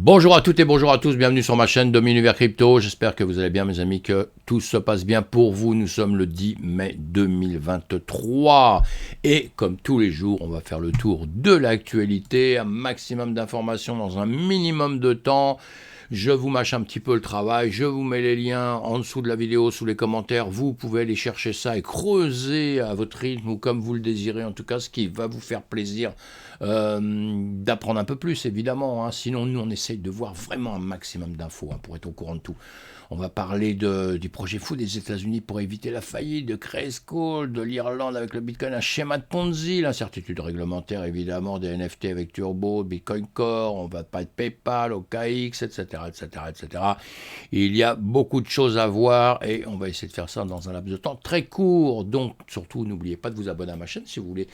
Bonjour à toutes et bonjour à tous, bienvenue sur ma chaîne Dom Univers Crypto. J'espère que vous allez bien mes amis, que tout se passe bien pour vous. Nous sommes le 10 mai 2023 et comme tous les jours, on va faire le tour de l'actualité, un maximum d'informations dans un minimum de temps. Je vous mâche un petit peu le travail, je vous mets les liens en dessous de la vidéo, sous les commentaires. Vous pouvez aller chercher ça et creuser à votre rythme ou comme vous le désirez. En tout cas, ce qui va vous faire plaisir d'apprendre un peu plus, évidemment. Hein. Sinon, nous, on essaye de voir vraiment un maximum d'infos pour être au courant de tout. On va parler du projet fou des États-Unis pour éviter la faillite, de Grayscale, de l'Irlande avec le Bitcoin, un schéma de Ponzi, l'incertitude réglementaire évidemment, des NFT avec Turbo, Bitcoin Core, on va parler de PayPal, OKX, etc., etc., etc. Il y a beaucoup de choses à voir et on va essayer de faire ça dans un laps de temps très court. Donc surtout, n'oubliez pas de vous abonner à ma chaîne si vous voulez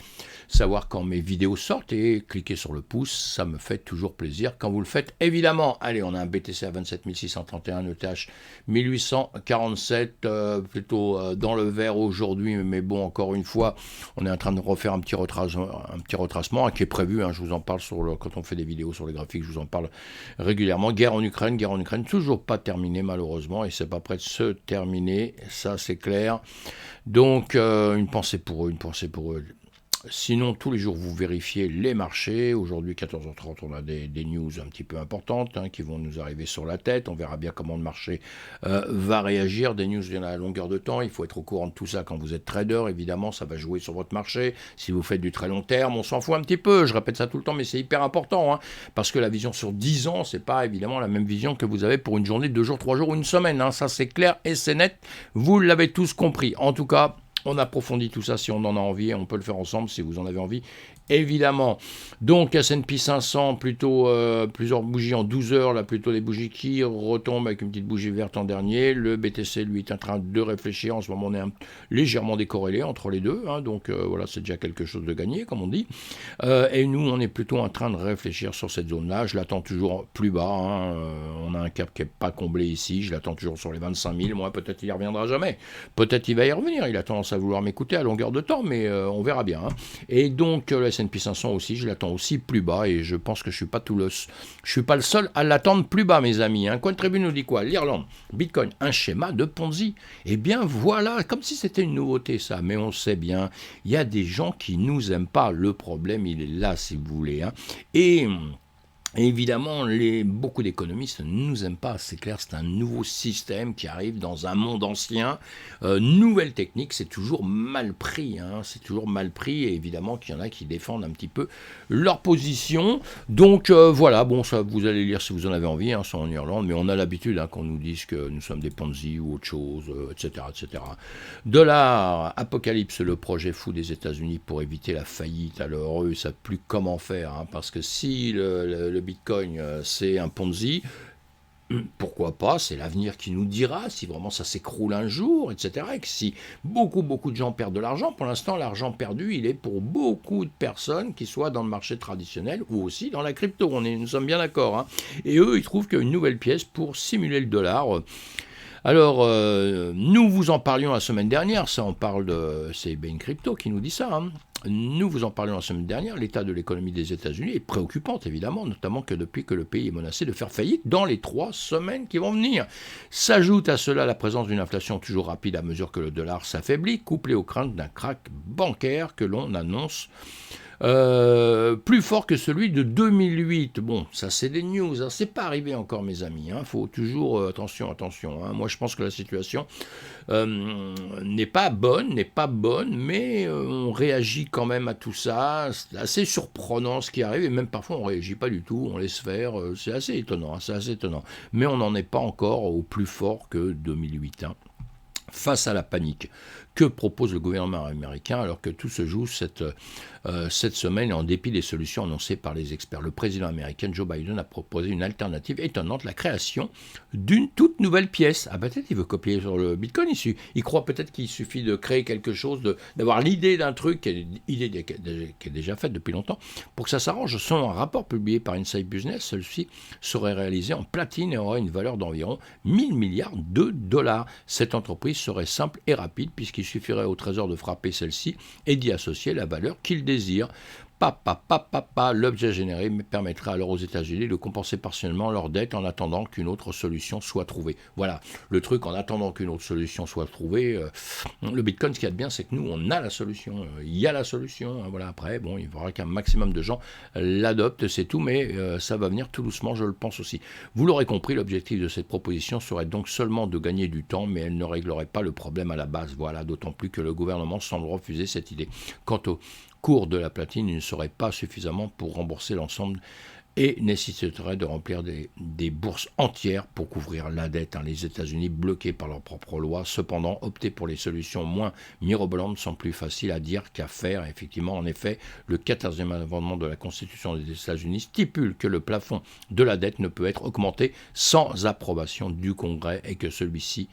savoir quand mes vidéos sortent et cliquez sur le pouce, ça me fait toujours plaisir quand vous le faites évidemment. Allez, on a un BTC à 27 631, ETH 1847, plutôt dans le vert aujourd'hui, mais bon, encore une fois, on est en train de refaire un petit retracement qui est prévu, je vous en parle quand on fait des vidéos sur les graphiques, je vous en parle régulièrement. Guerre en Ukraine, toujours pas terminée malheureusement, et c'est pas prêt de se terminer, ça c'est clair. Donc, une pensée pour eux. Sinon, tous les jours, vous vérifiez les marchés. Aujourd'hui, 14h30, on a des news un petit peu importantes qui vont nous arriver sur la tête. On verra bien comment le marché va réagir. Des news, il y en a à longueur de temps. Il faut être au courant de tout ça quand vous êtes trader. Évidemment, ça va jouer sur votre marché. Si vous faites du très long terme, on s'en fout un petit peu. Je répète ça tout le temps, mais c'est hyper important. Parce que la vision sur 10 ans, c'est pas évidemment la même vision que vous avez pour une journée, 2 jours, 3 jours ou une semaine. Ça, c'est clair et c'est net. Vous l'avez tous compris. En tout cas, on approfondit tout ça si on en a envie, et on peut le faire ensemble si vous en avez envie, évidemment. Donc S&P 500, plutôt plusieurs bougies en 12 heures, là plutôt des bougies qui retombent avec une petite bougie verte en dernier. Le BTC, lui, est en train de réfléchir. En ce moment, on est légèrement décorrélé entre les deux. Donc voilà, c'est déjà quelque chose de gagné, comme on dit. Et nous, on est plutôt en train de réfléchir sur cette zone-là. Je l'attends toujours plus bas. On a un cap qui n'est pas comblé ici. Je l'attends toujours sur les 25 000. Moi, peut-être il n'y reviendra jamais. Peut-être il va y revenir. Il a tendance à vouloir m'écouter à longueur de temps, mais on verra bien. Et donc, le S&P 500 aussi, je l'attends aussi plus bas. Et je pense que je suis pas le seul à l'attendre plus bas, mes amis. Cointribune nous dit quoi? L'Irlande, Bitcoin, un schéma de Ponzi. Eh bien, voilà, comme si c'était une nouveauté, ça. Mais on sait bien, il y a des gens qui nous aiment pas. Le problème, il est là, si vous voulez. Et évidemment, beaucoup d'économistes ne nous aiment pas, c'est clair, c'est un nouveau système qui arrive dans un monde ancien. Nouvelle technique, c'est toujours mal pris, c'est toujours mal pris, et évidemment qu'il y en a qui défendent un petit peu leur position. Donc voilà, bon, ça vous allez lire si vous en avez envie, c'est en Irlande, mais on a l'habitude qu'on nous dise que nous sommes des Ponzi ou autre chose, etc., etc. Dollar, Apocalypse, le projet fou des États-Unis pour éviter la faillite. Alors eux, ils ne savent plus comment faire, parce que si le Bitcoin, c'est un Ponzi, pourquoi pas, c'est l'avenir qui nous dira si vraiment ça s'écroule un jour, etc. Et que si beaucoup de gens perdent de l'argent, pour l'instant, l'argent perdu, il est pour beaucoup de personnes, qui soient dans le marché traditionnel ou aussi dans la crypto, nous sommes bien d'accord. Et eux, ils trouvent qu'une nouvelle pièce pour simuler le dollar. Alors, nous vous en parlions la semaine dernière, c'est Bain Crypto qui nous dit ça. Nous vous en parlions la semaine dernière, l'état de l'économie des États-Unis est préoccupant, évidemment, notamment que depuis que le pays est menacé de faire faillite dans les 3 semaines qui vont venir. S'ajoute à cela la présence d'une inflation toujours rapide à mesure que le dollar s'affaiblit, couplée aux craintes d'un krach bancaire que l'on annonce plus fort que celui de 2008. Bon, ça c'est des news, c'est pas arrivé encore, mes amis. Faut toujours attention. Moi, je pense que la situation n'est pas bonne, mais on réagit quand même à tout ça. C'est assez surprenant ce qui arrive, et même parfois on réagit pas du tout, on laisse faire. C'est assez étonnant. Mais on n'en est pas encore au plus fort que 2008. Face à la panique, que propose le gouvernement américain alors que tout se joue cette semaine, et en dépit des solutions annoncées par les experts? Le président américain Joe Biden a proposé une alternative étonnante, la création d'une toute nouvelle pièce. Peut-être il veut copier sur le Bitcoin, il croit peut-être qu'il suffit de créer quelque chose, d'avoir l'idée d'un truc, qui est déjà faite depuis longtemps, pour que ça s'arrange. Selon un rapport publié par Inside Business, celui-ci serait réalisé en platine et aurait une valeur d'environ 1000 milliards de dollars. Cette entreprise serait simple et rapide, puisqu'il suffirait au Trésor de frapper celle-ci et d'y associer la valeur qu'il désire. L'objet généré permettra alors aux États-Unis de compenser partiellement leurs dettes en attendant qu'une autre solution soit trouvée. Voilà, le truc, en attendant qu'une autre solution soit trouvée, le Bitcoin, ce qu'il y a de bien, c'est que nous, on a la solution. Il y a la solution. Voilà, après, bon, il faudra qu'un maximum de gens l'adoptent, c'est tout, mais ça va venir tout doucement, je le pense aussi. Vous l'aurez compris, l'objectif de cette proposition serait donc seulement de gagner du temps, mais elle ne réglerait pas le problème à la base. Voilà, d'autant plus que le gouvernement semble refuser cette idée. Quant au cours de la platine, il ne serait pas suffisamment pour rembourser l'ensemble et nécessiterait de remplir des bourses entières pour couvrir la dette. Les États-Unis, bloqués par leurs propres lois, cependant, opter pour les solutions moins mirobolantes sont plus faciles à dire qu'à faire. Effectivement, en effet, le 14e amendement de la Constitution des États-Unis stipule que le plafond de la dette ne peut être augmenté sans approbation du Congrès et que celui-ci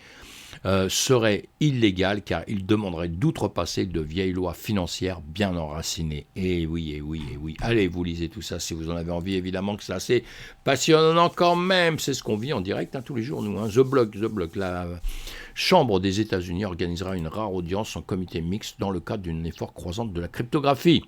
serait illégal car il demanderait d'outrepasser de vieilles lois financières bien enracinées. Et oui, et oui, et oui. Allez, vous lisez tout ça si vous en avez envie, évidemment que c'est assez passionnant quand même. C'est ce qu'on vit en direct tous les jours, nous. The Block, la Chambre des États-Unis organisera une rare audience en comité mixte dans le cadre d'une effort croissante de la cryptographie.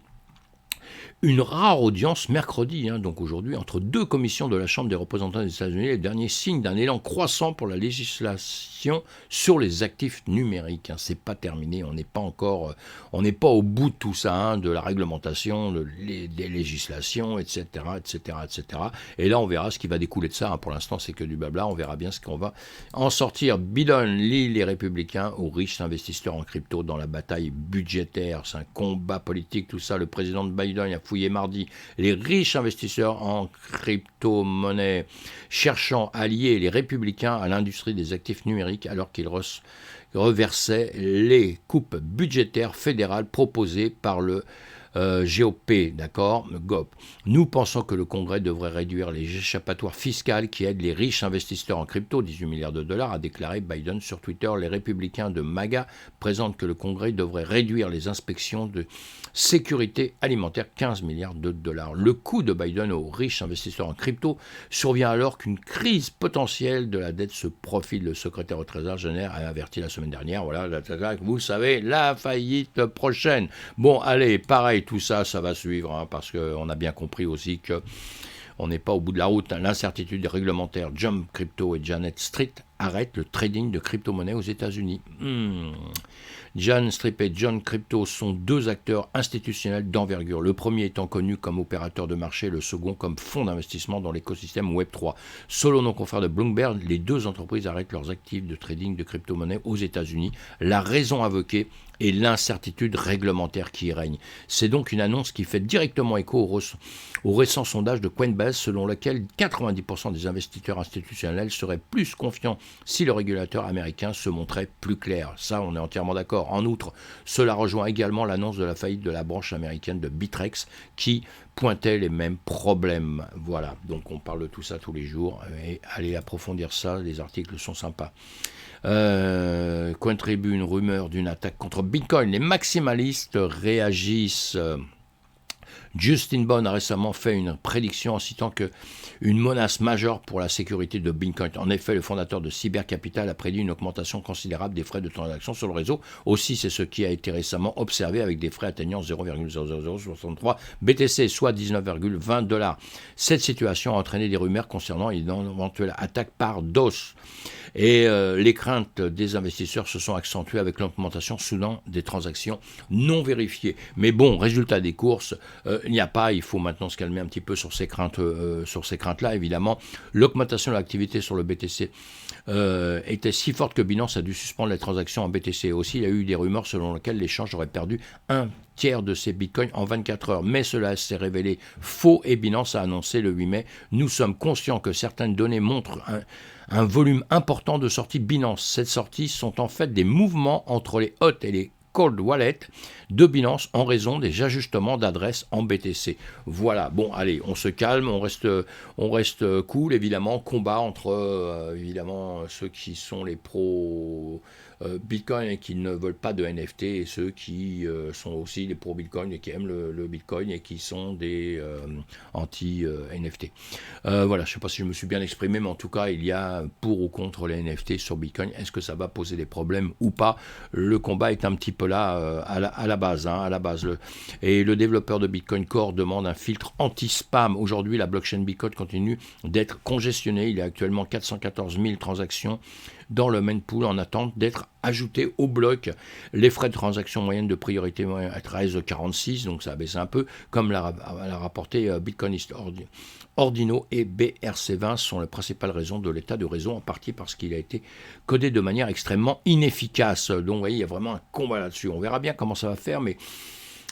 Une rare audience mercredi, donc aujourd'hui, entre deux commissions de la Chambre des représentants des États-Unis, les derniers signes d'un élan croissant pour la législation sur les actifs numériques. C'est pas terminé, on n'est pas au bout de tout ça, de la réglementation, des législations, etc., etc., etc. Et là, on verra ce qui va découler de ça. Pour l'instant, c'est que du blabla. On verra bien ce qu'on va en sortir. Biden lie les républicains aux riches investisseurs en crypto dans la bataille budgétaire. C'est un combat politique, tout ça. Le président de Biden a fouillé mardi les riches investisseurs en crypto-monnaie, cherchant à lier les républicains à l'industrie des actifs numériques alors qu'ils reversaient les coupes budgétaires fédérales proposées par le GOP, d'accord, GOP. Nous pensons que le Congrès devrait réduire les échappatoires fiscales qui aident les riches investisseurs en crypto, 18 milliards de dollars, a déclaré Biden sur Twitter. Les républicains de MAGA présentent que le Congrès devrait réduire les inspections de sécurité alimentaire, 15 milliards de dollars. Le coup de Biden aux riches investisseurs en crypto survient alors qu'une crise potentielle de la dette se profile. Le secrétaire au Trésor général a averti la semaine dernière, voilà, vous savez, la faillite prochaine. Bon, allez, pareil, tout ça, ça va suivre, parce qu'on a bien compris aussi que on n'est pas au bout de la route. L'incertitude réglementaire. Jump Crypto et Janet Street arrêtent le trading de crypto-monnaies aux États-Unis. Jan Street et John Crypto sont deux acteurs institutionnels d'envergure. Le premier étant connu comme opérateur de marché, le second comme fonds d'investissement dans l'écosystème Web3. Selon nos confrères de Bloomberg, les deux entreprises arrêtent leurs actifs de trading de crypto-monnaies aux États-Unis. La raison invoquée est l'incertitude réglementaire qui y règne. C'est donc une annonce qui fait directement écho au récent sondage de Coinbase selon lequel 90% des investisseurs institutionnels seraient plus confiants si le régulateur américain se montrait plus clair. Ça, on est entièrement d'accord. En outre, cela rejoint également l'annonce de la faillite de la branche américaine de Bitrex qui pointait les mêmes problèmes. Voilà, donc on parle de tout ça tous les jours et allez approfondir ça, les articles sont sympas. Cointribune, rumeur d'une attaque contre Bitcoin. Les maximalistes réagissent. Justin Bond a récemment fait une prédiction en citant une menace majeure pour la sécurité de Bitcoin. En effet, le fondateur de Cybercapital a prédit une augmentation considérable des frais de transaction sur le réseau. Aussi, c'est ce qui a été récemment observé avec des frais atteignant 0,00063 BTC, soit 19,20 $. Cette situation a entraîné des rumeurs concernant une éventuelle attaque par DOS. Et les craintes des investisseurs se sont accentuées avec l'augmentation soudaine des transactions non vérifiées. Mais bon, résultat des courses, il faut maintenant se calmer un petit peu sur ces craintes-là, évidemment. L'augmentation de l'activité sur le BTC était si forte que Binance a dû suspendre les transactions en BTC. Aussi, il y a eu des rumeurs selon lesquelles l'échange aurait perdu un tiers de ses bitcoins en 24 heures. Mais cela s'est révélé faux et Binance a annoncé le 8 mai. Nous sommes conscients que certaines données montrent un volume important de sorties Binance. Ces sorties sont en fait des mouvements entre les hot et les cold wallet de Binance en raison des ajustements d'adresse en BTC. Voilà, bon allez, on se calme, on reste cool, évidemment, combat entre évidemment ceux qui sont les pros Bitcoin et qui ne veulent pas de NFT, et ceux qui sont aussi des pro-Bitcoin et qui aiment le Bitcoin et qui sont des anti-NFT. Voilà, je ne sais pas si je me suis bien exprimé, mais en tout cas, il y a pour ou contre les NFT sur Bitcoin. Est-ce que ça va poser des problèmes ou pas? Le combat est un petit peu là à la base. Et le développeur de Bitcoin Core demande un filtre anti-spam. Aujourd'hui, la blockchain Bitcoin continue d'être congestionnée. Il y a actuellement 414 000 transactions dans le main pool en attente d'être ajouté au bloc. Les frais de transaction moyenne de priorité à 13,46, donc ça a baissé un peu, comme l'a rapporté Bitcoinist Ordino, et BRC20 sont les principales raisons de l'état de réseau, en partie parce qu'il a été codé de manière extrêmement inefficace. Donc vous voyez, il y a vraiment un combat là-dessus. On verra bien comment ça va faire, mais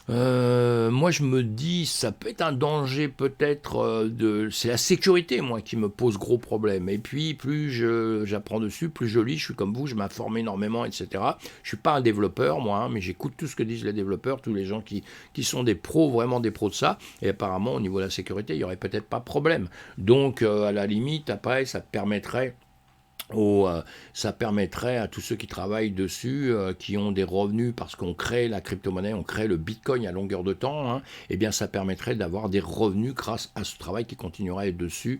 moi je me dis ça peut être un danger peut-être c'est la sécurité moi qui me pose gros problème, et puis plus j'apprends dessus, plus je lis, je suis comme vous, je m'informe énormément, etc. Je suis pas un développeur moi, hein, mais j'écoute tout ce que disent les développeurs, tous les gens qui sont des pros, vraiment des pros de ça, et apparemment au niveau de la sécurité il y aurait peut-être pas de problème. Donc à la limite après ça permettrait ça permettrait à tous ceux qui travaillent dessus, qui ont des revenus parce qu'on crée la crypto-monnaie, on crée le Bitcoin à longueur de temps, hein, eh bien ça permettrait d'avoir des revenus grâce à ce travail qui continuerait dessus,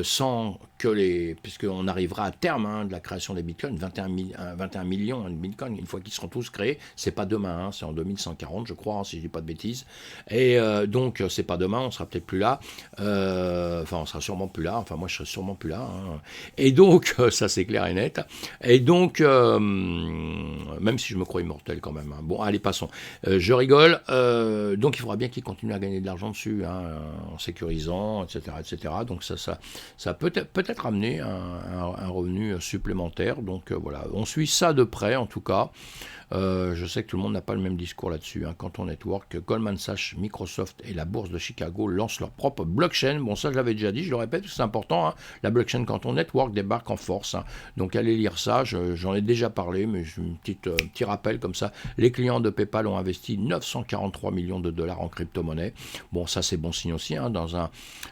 sans que puisqu'on arrivera à terme de la création des Bitcoins, 21 millions de Bitcoins, une fois qu'ils seront tous créés, c'est pas demain, c'est en 2140 je crois, si je dis pas de bêtises, et donc c'est pas demain, on sera peut-être plus là, on sera sûrement plus là, moi je serai sûrement plus là, hein. Et donc ça c'est clair et net. Et donc, même si je me crois immortel quand même. Hein. Bon, allez, passons. Je rigole. Donc, il faudra bien qu'ils continuent à gagner de l'argent dessus, en sécurisant, etc., etc. Donc, ça peut être amener un revenu supplémentaire. Donc, voilà. On suit ça de près, en tout cas. Je sais que tout le monde n'a pas le même discours là-dessus. Canton Network, Goldman Sachs, Microsoft et la bourse de Chicago lancent leur propre blockchain. Bon, ça je l'avais déjà dit, je le répète, c'est important. La blockchain Canton Network débarque en force. Donc allez lire ça, j'en ai déjà parlé, mais petit rappel comme ça. Les clients de PayPal ont investi 943 millions de dollars en crypto-monnaie. Bon, ça c'est bon signe aussi.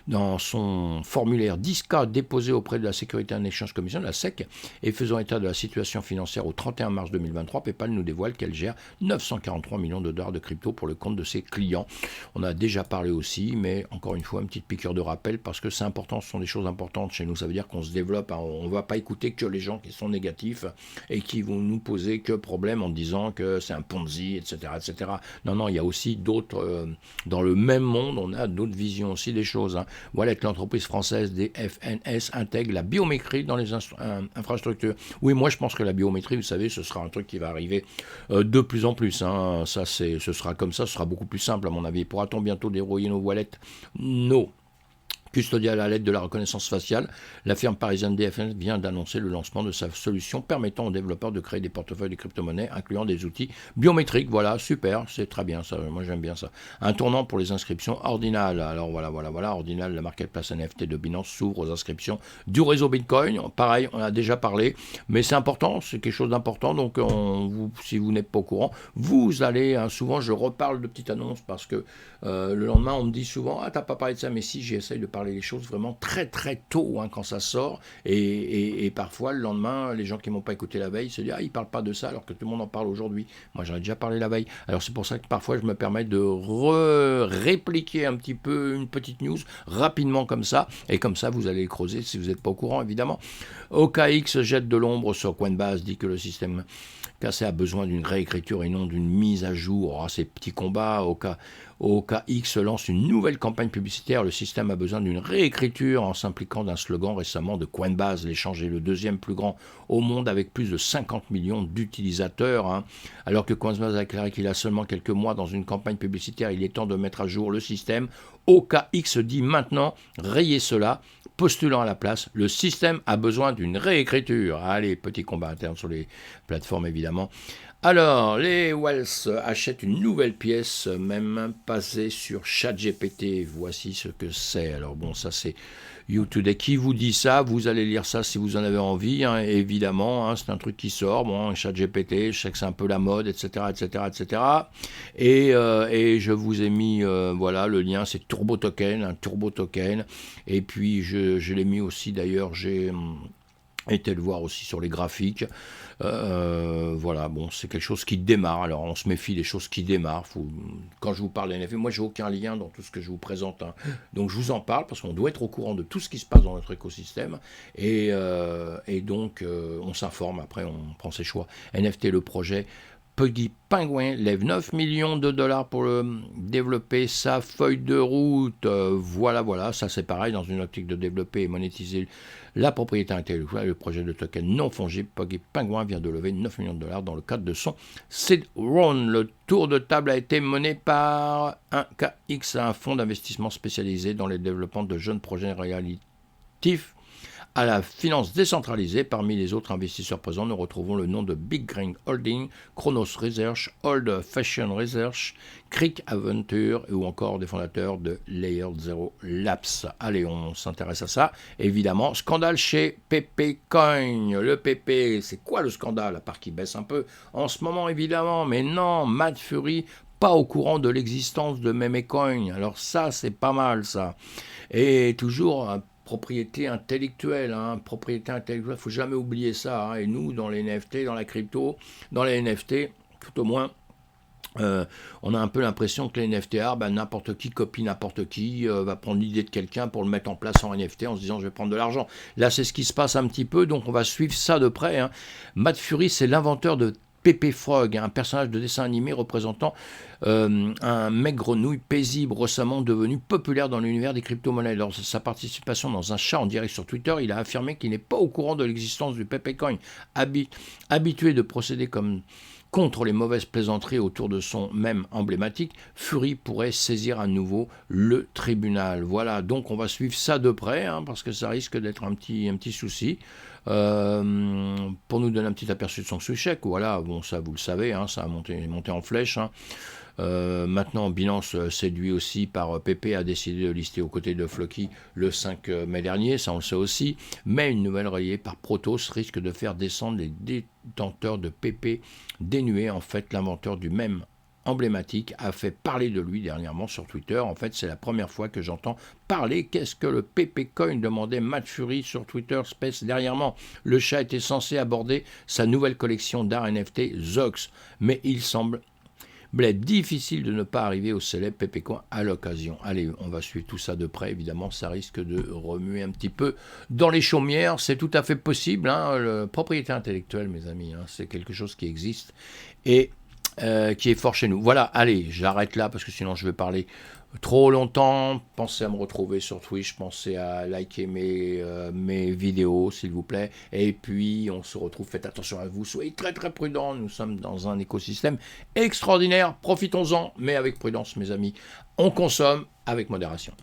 Dans son formulaire 10K déposé auprès de la Security and Exchange Commission, la SEC, et faisant état de la situation financière au 31 mars 2023, PayPal nous dévoile qu'elle gère 943 millions de dollars de crypto pour le compte de ses clients. On a déjà parlé aussi, mais encore une fois, une petite piqûre de rappel, parce que c'est important, ce sont des choses importantes chez nous, ça veut dire qu'on se développe, on ne va pas écouter que les gens qui sont négatifs et qui vont nous poser que problème en disant que c'est un Ponzi, etc., etc. Non, il y a aussi d'autres, dans le même monde, on a d'autres visions aussi des choses. Voilà que l'entreprise française des FNS intègre la biométrie dans les infrastructures. Oui, moi je pense que la biométrie, vous savez, ce sera un truc qui va arriver de plus en plus. Ce sera comme ça, ce sera beaucoup plus simple à mon avis. Pourra-t-on bientôt dérouiller nos wallets? Non. Custodié à la lettre de la reconnaissance faciale, la firme parisienne DFN vient d'annoncer le lancement de sa solution permettant aux développeurs de créer des portefeuilles de crypto-monnaies incluant des outils biométriques. Voilà, super, c'est très bien ça, moi j'aime bien ça. Un tournant pour les inscriptions Ordinal. Alors voilà, Ordinal, la marketplace NFT de Binance s'ouvre aux inscriptions du réseau Bitcoin. Pareil, on a déjà parlé, mais c'est important, c'est quelque chose d'important, donc si vous n'êtes pas au courant, vous allez, souvent je reparle de petites annonces parce que le lendemain on me dit souvent, t'as pas parlé de ça, mais si, j'essaye de parler les choses vraiment très très tôt quand ça sort, et parfois le lendemain les gens qui m'ont pas écouté la veille se disent ils parlent pas de ça alors que tout le monde en parle aujourd'hui. Moi j'en ai déjà parlé la veille, alors c'est pour ça que parfois je me permets de répliquer un petit peu une petite news rapidement comme ça, et comme ça vous allez le creuser si vous n'êtes pas au courant évidemment. OKX jette de l'ombre sur Coinbase, dit que le système cassé a besoin d'une réécriture et non d'une mise à jour. Ces petits combats, OKX lance une nouvelle campagne publicitaire. Le système a besoin d'une réécriture en s'impliquant d'un slogan récemment de Coinbase. L'échange est le deuxième plus grand au monde avec plus de 50 millions d'utilisateurs. Alors que Coinbase a déclaré qu'il a seulement quelques mois dans une campagne publicitaire, il est temps de mettre à jour le système. OKX dit maintenant rayer cela, postulant à la place, le système a besoin d'une réécriture. Allez, petit combat interne sur les plateformes évidemment. Alors, les Wells achètent une nouvelle pièce, même basée sur ChatGPT. Voici ce que c'est. Alors bon, ça c'est YouToday. Qui vous dit ça? Vous allez lire ça si vous en avez envie, évidemment. C'est un truc qui sort. Bon, ChatGPT, je sais que c'est un peu la mode, etc., etc., etc. Et je vous ai mis, le lien, c'est Turbo Token, un Turbo Token. Et puis je l'ai mis aussi d'ailleurs. été le voir aussi sur les graphiques. Voilà, bon, c'est quelque chose qui démarre. Alors, on se méfie des choses qui démarrent. Quand je vous parle des NFT, moi, j'ai aucun lien dans tout ce que je vous présente, hein. Donc, je vous en parle parce qu'on doit être au courant de tout ce qui se passe dans notre écosystème. Et donc, on s'informe. Après, on prend ses choix. NFT, le projet. Puggy Penguin lève 9 millions de dollars pour développer sa feuille de route. Voilà, ça c'est pareil, dans une optique de développer et monétiser la propriété intellectuelle. Le projet de token non fongible Puggy Penguin vient de lever 9 millions de dollars dans le cadre de son seed round. Le tour de table a été mené par 1KX, un fonds d'investissement spécialisé dans le développement de jeunes projets réalitifs à la finance décentralisée. Parmi les autres investisseurs présents, nous retrouvons le nom de Big Green Holding, Chronos Research, Old Fashion Research, Creek Aventure ou encore des fondateurs de Layer Zero Labs. Allez, on s'intéresse à ça. Évidemment, scandale chez PP Coin. Le PP, c'est quoi le scandale? À part qu'il baisse un peu en ce moment, évidemment. Mais non, Mad Fury, pas au courant de l'existence de Memecoin. Alors ça, c'est pas mal, ça. Et toujours propriété intellectuelle, faut jamais oublier ça, hein. Et nous, dans les NFT, dans la crypto, dans les NFT, tout au moins, on a un peu l'impression que les NFT, n'importe qui copie n'importe qui, va prendre l'idée de quelqu'un pour le mettre en place en NFT en se disant je vais prendre de l'argent. Là, c'est ce qui se passe un petit peu, donc on va suivre ça de près, hein. Mad Fury, c'est l'inventeur de Pepe Frog, un personnage de dessin animé représentant un mec grenouille paisible récemment devenu populaire dans l'univers des crypto-monnaies. Lors de sa participation dans un chat en direct sur Twitter, il a affirmé qu'il n'est pas au courant de l'existence du Pepe Coin. Habitué de procéder contre les mauvaises plaisanteries autour de son mème emblématique, Fury pourrait saisir à nouveau le tribunal. Voilà, donc on va suivre ça de près, hein, parce que ça risque d'être un petit souci. Pour nous donner un petit aperçu de son succès, voilà, bon, ça vous le savez, hein, ça a monté en flèche, hein. Maintenant, Binance, séduit aussi par PP, a décidé de lister aux côtés de Floki le 5 mai dernier, ça on le sait aussi, mais une nouvelle relayée par Protos risque de faire descendre les détenteurs de PP, dénué en fait l'inventeur du même emblématique a fait parler de lui dernièrement sur Twitter. En fait, c'est la première fois que j'entends parler. Qu'est-ce que le PP Coin, demandait Mad Fury sur Twitter Space dernièrement. Le chat était censé aborder sa nouvelle collection d'art NFT Zox, mais il semble difficile de ne pas arriver au célèbre PP Coin à l'occasion. Allez, on va suivre tout ça de près. Évidemment, ça risque de remuer un petit peu dans les chaumières. C'est tout à fait possible, hein. La propriété intellectuelle, mes amis, hein, c'est quelque chose qui existe et qui est fort chez nous. Voilà, allez, j'arrête là parce que sinon je vais parler trop longtemps. Pensez à me retrouver sur Twitch, pensez à liker mes vidéos s'il vous plaît, et puis on se retrouve, faites attention à vous, soyez très très prudents, nous sommes dans un écosystème extraordinaire, profitons-en, mais avec prudence mes amis, on consomme avec modération.